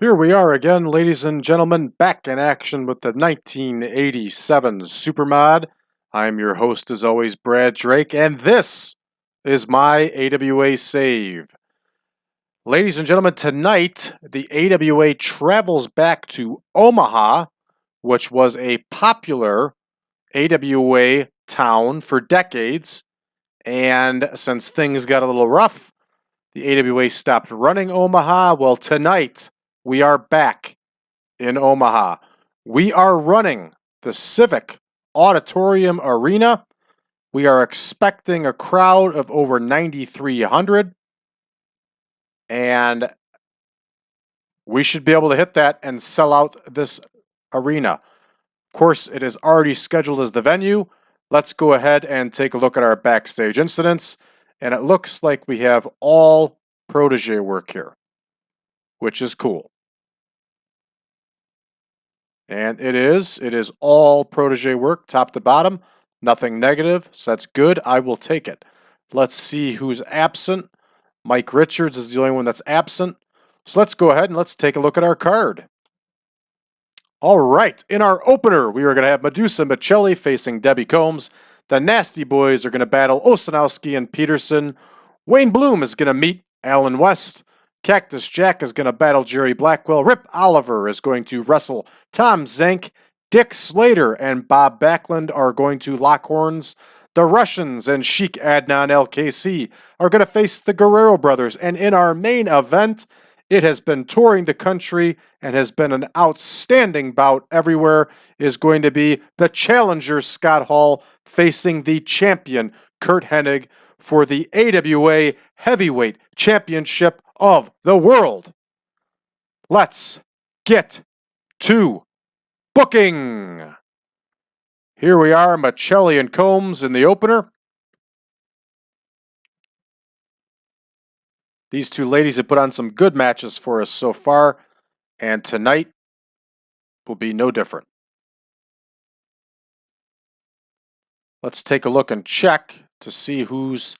Here we are again, ladies and gentlemen, back in action with the 1987 Supermod. I'm your host, as always, Brad Drake, and this is my AWA save. Ladies and gentlemen, tonight the AWA travels back to Omaha, which was a popular AWA town for decades, and since things got a little rough, the AWA stopped running Omaha. Well, tonight we are back in Omaha. We are running the Civic Auditorium Arena. We are expecting a crowd of over 9,300, and we should be able to hit that and sell out this arena. Of course, it is already scheduled as the venue. Let's go ahead and take a look at our backstage incidents, and it looks like we have all protege work here, which is cool. And it is all protege work, top to bottom, nothing negative, so that's good. I will take it. Let's see who's absent. Mike Richards is the only one that's absent. So let's go ahead and let's take a look at our card. All right, in our opener, we are going to have Madusa and Micelli facing Debbie Combs. The Nasty Boys are going to battle Olsonoski and Peterson. Wayne Bloom is going to meet Alan West. Cactus Jack is going to battle Jerry Blackwell. Rip Oliver is going to wrestle Tom Zenk. Dick Slater and Bob Backlund are going to lock horns. The Russians and Sheik Adnan al-Kaissey are going to face the Guerrero Brothers. And in our main event, it has been touring the country and has been an outstanding bout everywhere, is going to be the challenger Scott Hall facing the champion Curt Hennig for the AWA Heavyweight Championship of the world. Let's get to booking. Here we are, Micelli and Combs in the opener. These two ladies have put on some good matches for us so far, and tonight will be no different. Let's take a look and check to see who's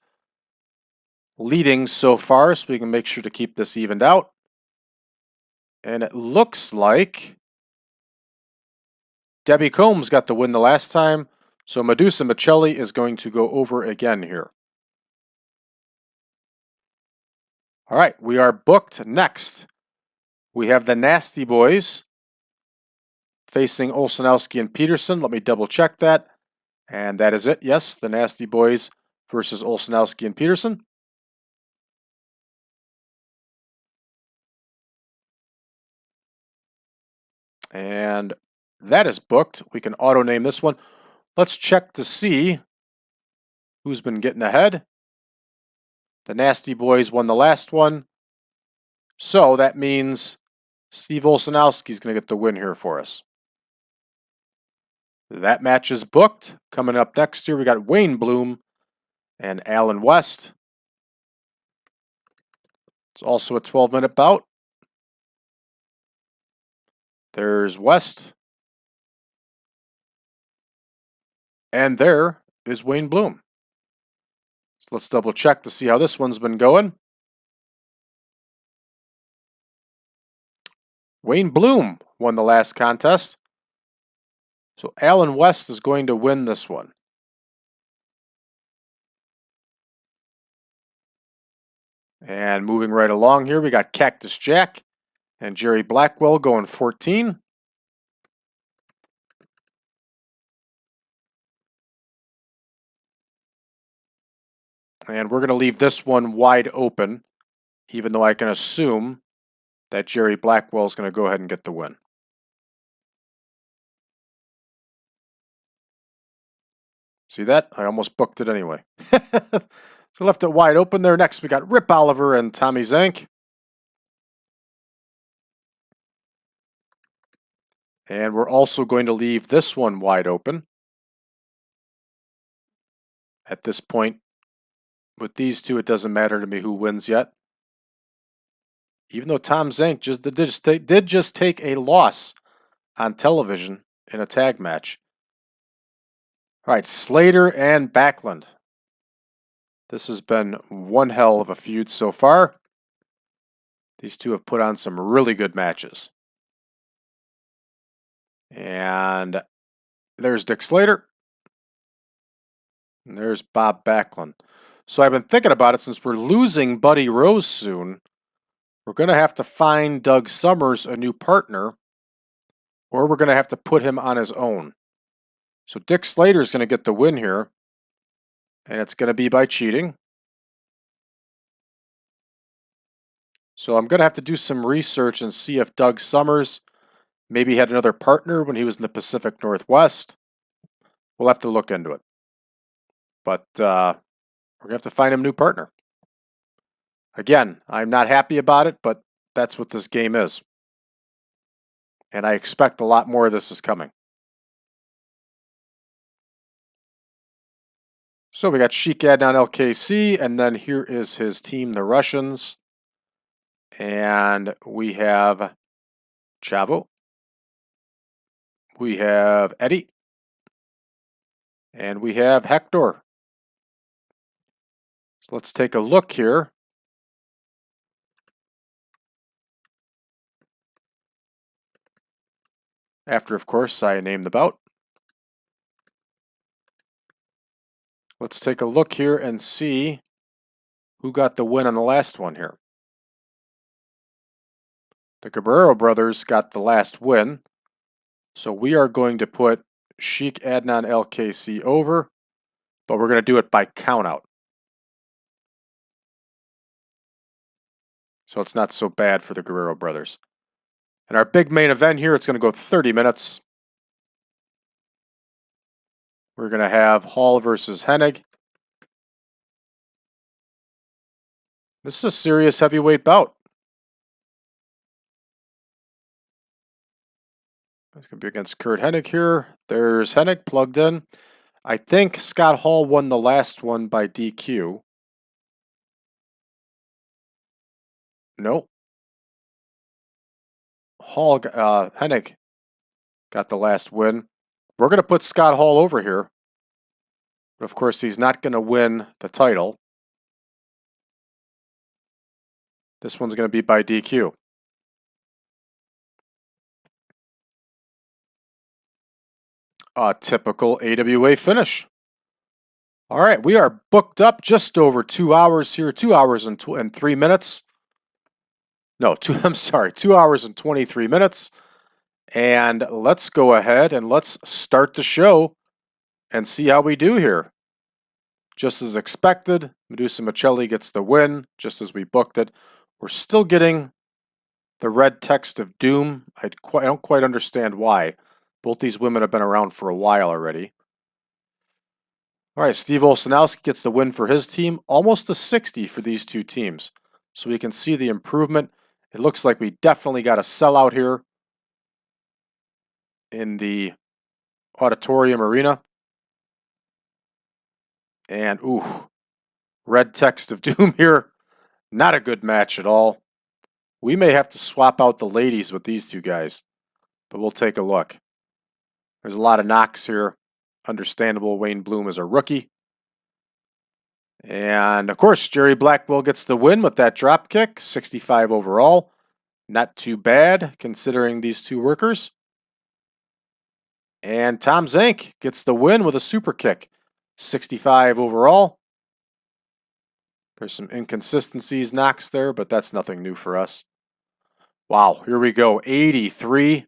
leading so far so we can make sure to keep this evened out. And it looks like Debbie Combs got the win the last time, so Madusa Micelli is going to go over again here. All right, we are booked next. We have the Nasty Boys facing Olsonoski and Peterson. Let me double check that. And that is it. Yes, the Nasty Boys versus Olsonoski and Peterson. And that is booked. We can auto name this one. Let's check to see who's been getting ahead. The Nasty Boys won the last one. So that means Steve Olsonoski is going to get the win here for us. That match is booked. Coming up next here, we got Wayne Bloom and Alan West. It's also a 12-minute bout. There's West. And there is Wayne Bloom. So let's double check to see how this one's been going. Wayne Bloom won the last contest. So Alan West is going to win this one. And moving right along here, we got Cactus Jack and Jerry Blackwell going 14. And we're going to leave this one wide open, even though I can assume that Jerry Blackwell is going to go ahead and get the win. See that? I almost booked it anyway. So left it wide open there. Next, we got Rip Oliver and Tommy Zenk. And we're also going to leave this one wide open. At this point, with these two, it doesn't matter to me who wins yet. Even though Tom Zenk did just take a loss on television in a tag match. All right, Slater and Backlund. This has been one hell of a feud so far. These two have put on some really good matches. And there's Dick Slater. And there's Bob Backlund. So I've been thinking about it since we're losing Buddy Rose soon. We're going to have to find Doug Summers a new partner, or we're going to have to put him on his own. So Dick Slater is going to get the win here, and it's going to be by cheating. So I'm going to have to do some research and see if Doug Summers maybe had another partner when he was in the Pacific Northwest. We'll have to look into it. But we're going to have to find him a new partner. Again, I'm not happy about it, but that's what this game is. And I expect a lot more of this is coming. So we got Sheik Adnan al-Kaissey, and then here is his team, the Russians. And we have Chavo. We have Eddie. And we have Hector. So let's take a look here. After, of course, I name the bout. Let's take a look here and see who got the win on the last one here. The Guerrero Brothers got the last win. So we are going to put Sheik Adnan al-Kaissey over, but we're going to do it by countout. So it's not so bad for the Guerrero Brothers. And our big main event here, it's going to go 30 minutes. We're going to have Hall versus Hennig. This is a serious heavyweight bout. It's going to be against Curt Hennig here. There's Hennig plugged in. I think Scott Hall won the last one by DQ. Nope. Hennig got the last win. We're going to put Scott Hall over here. But of course, he's not going to win the title. This one's going to be by DQ. A typical AWA finish. All right, we are booked up just over 2 hours here. 2 hours and 3 minutes. No, 2 hours and 23 minutes. And let's go ahead and let's start the show and see how we do here. Just as expected, Madusa Micelli gets the win, just as we booked it. We're still getting the red text of doom. I don't quite understand why. Both these women have been around for a while already. All right, Steve Olsonoski gets the win for his team. Almost a 60 for these two teams. So we can see the improvement. It looks like we definitely got a sellout here in the auditorium arena. And, ooh, red text of doom here. Not a good match at all. We may have to swap out the ladies with these two guys, but we'll take a look. There's a lot of knocks here. Understandable, Wayne Bloom is a rookie. And, of course, Jerry Blackwell gets the win with that drop kick, 65 overall. Not too bad, considering these two workers. And Tom Zenk gets the win with a super kick, 65 overall. There's some inconsistencies, knocks there, but that's nothing new for us. Wow, here we go, 83.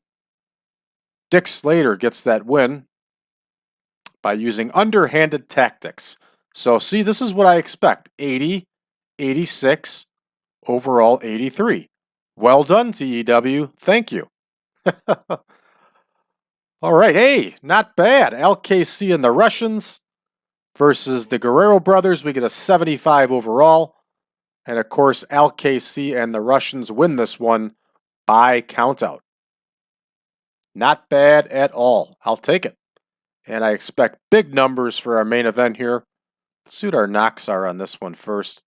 Dick Slater gets that win by using underhanded tactics. So, see, this is what I expect. 80, 86, overall 83. Well done, TEW. Thank you. All right, hey, not bad. al-Kaissey and the Russians versus the Guerrero Brothers. We get a 75 overall. And, of course, al-Kaissey and the Russians win this one by countout. Not bad at all. I'll take it. And I expect big numbers for our main event here. Let's see what our knocks are on this one first.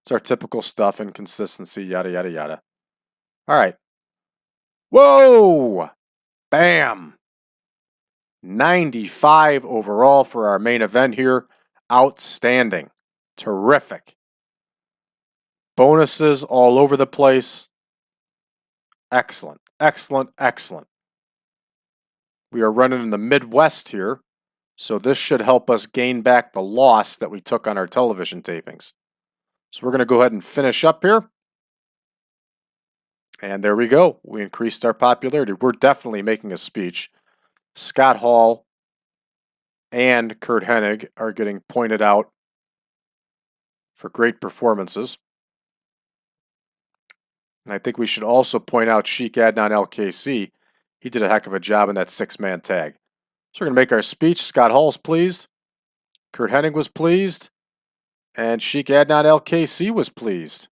It's our typical stuff, inconsistency, yada, yada, yada. All right. Whoa! Bam! 95 overall for our main event here. Outstanding. Terrific. Bonuses all over the place. Excellent, excellent, excellent. We are running in the Midwest here, so this should help us gain back the loss that we took on our television tapings. So we're going to go ahead and finish up here. And there we go. We increased our popularity. We're definitely making a speech. Scott Hall and Curt Hennig are getting pointed out for great performances. And I think we should also point out Sheik Adnan al-Kaissey. He did a heck of a job in that six-man tag. So we're going to make our speech. Scott Hall's pleased. Curt Hennig was pleased. And Sheik Adnan al-Kaissey was pleased.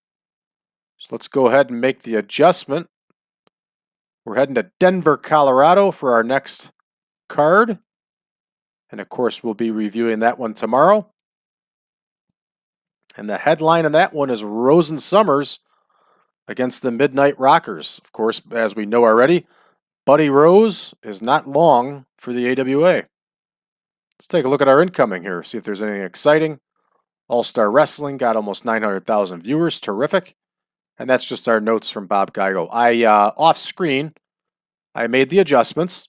So let's go ahead and make the adjustment. We're heading to Denver, Colorado for our next card. And of course, we'll be reviewing that one tomorrow. And the headline on that one is Rosen Summers against the Midnight Rockers. Of course, as we know already, Buddy Rose is not long for the AWA. Let's take a look at our incoming here, see if there's anything exciting. All-Star Wrestling got almost 900,000 viewers. Terrific. And that's just our notes from Bob Geigo. Off screen, I made the adjustments,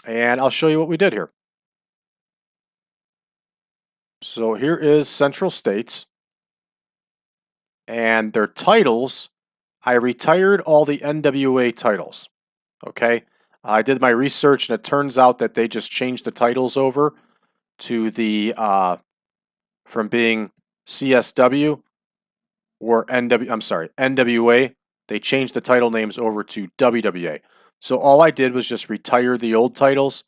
and I'll show you what we did here. So here is Central States, and their titles. I retired all the NWA titles. Okay, I did my research, and it turns out that they just changed the titles over to the from being CSW or NWA. They changed the title names over to WWA. So all I did was just retire the old titles,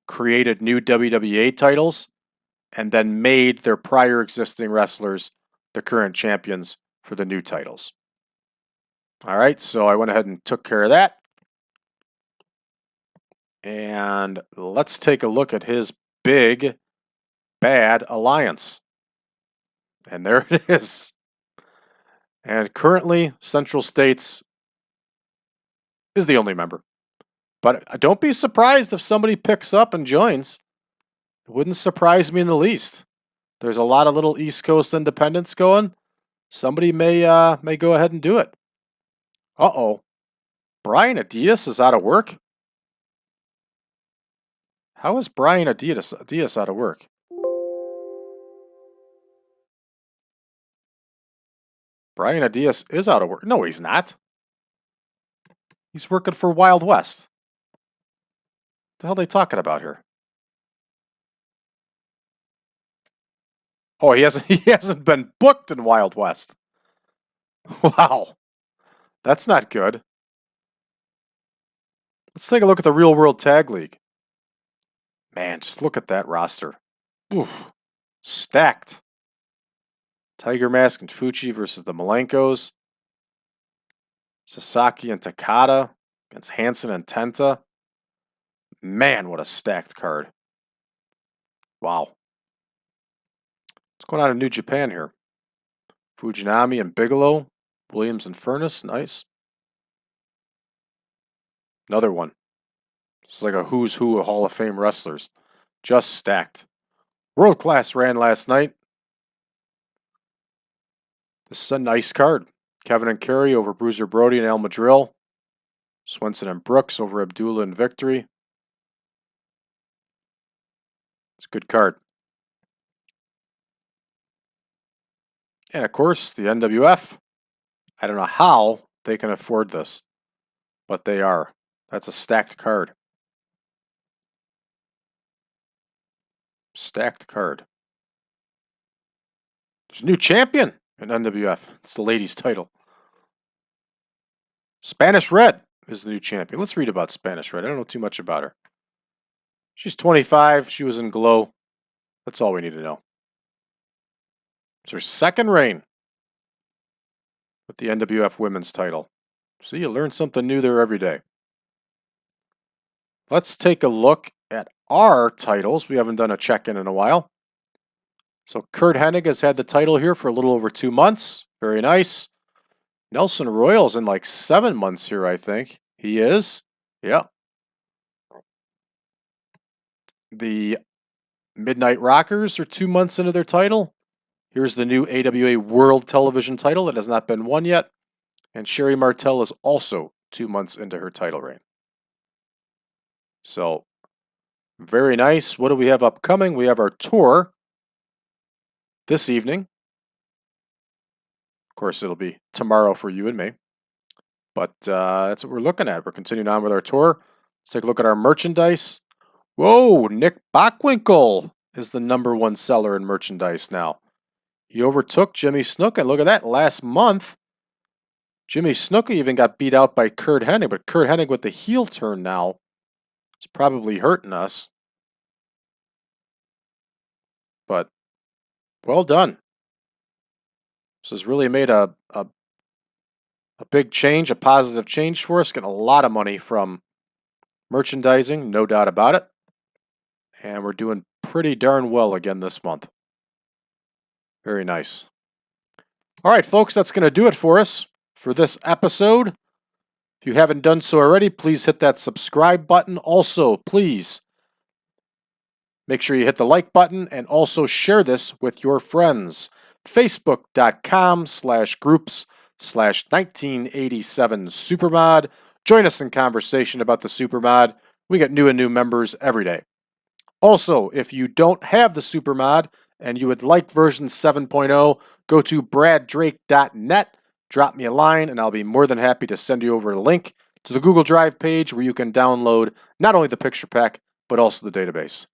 created new WWA titles, and then made their prior existing wrestlers the current champions for the new titles. All right, so I went ahead and took care of that. And let's take a look at his big, bad alliance. And there it is. And currently, Central States is the only member. But don't be surprised if somebody picks up and joins. It wouldn't surprise me in the least. There's a lot of little East Coast independents going. Somebody may go ahead and do it. Uh-oh. Brian Adias is out of work? How is Brian Adias out of work? Brian Adias is out of work. No, he's not. He's working for Wild West. What the hell are they talking about here? Oh, he hasn't been booked in Wild West. Wow. That's not good. Let's take a look at the Real World Tag League. Man, just look at that roster. Oof. Stacked. Tiger Mask and Fuji versus the Malenkos. Sasaki and Takada against Hansen and Tenta. Man, what a stacked card. Wow. What's going on in New Japan here? Fujinami and Bigelow. Williams and Furnace. Nice. Another one. It's like a who's who of Hall of Fame wrestlers. Just stacked. World Class ran last night. This is a nice card. Kevin and Kerry over Bruiser Brody and El Madril. Swenson and Brooks over Abdullah and Victory. It's a good card. And of course, the NWF. I don't know how they can afford this, but they are. That's a stacked card. Stacked card. There's a new champion in NWF. It's the ladies' title. Spanish Red is the new champion. Let's read about Spanish Red. I don't know too much about her. She's 25. She was in Glow. That's all we need to know. It's her second reign with the NWF Women's title. So you learn something new there every day. Let's take a look at our titles. We haven't done a check-in in a while. So Curt Hennig has had the title here for a little over 2 months. Very nice. Nelson Royal's in like 7 months here, I think. He is. Yeah. The Midnight Rockers are 2 months into their title. Here's the new AWA World Television title that has not been won yet. And Sherry Martel is also 2 months into her title reign. So, very nice. What do we have upcoming? We have our tour this evening. Of course, it'll be tomorrow for you and me. But that's what we're looking at. We're continuing on with our tour. Let's take a look at our merchandise. Whoa, Nick Bockwinkel is the #1 seller in merchandise now. He overtook Jimmy Snuka, and look at that. Last month, Jimmy Snuka even got beat out by Curt Hennig, but Curt Hennig with the heel turn now is probably hurting us. But well done. This has really made a big change, a positive change for us. Getting a lot of money from merchandising, no doubt about it. And we're doing pretty darn well again this month. Very nice. All right, folks, that's going to do it for us for this episode. If you haven't done so already, please hit that subscribe button. Also, please make sure you hit the like button and also share this with your friends. Facebook.com/groups/1987Supermod. Join us in conversation about the Supermod. We get new and new members every day. Also, if you don't have the Supermod and you would like version 7.0, go to braddrake.net, drop me a line, and I'll be more than happy to send you over a link to the Google Drive page where you can download not only the picture pack, but also the database.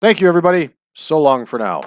Thank you, everybody. So long for now.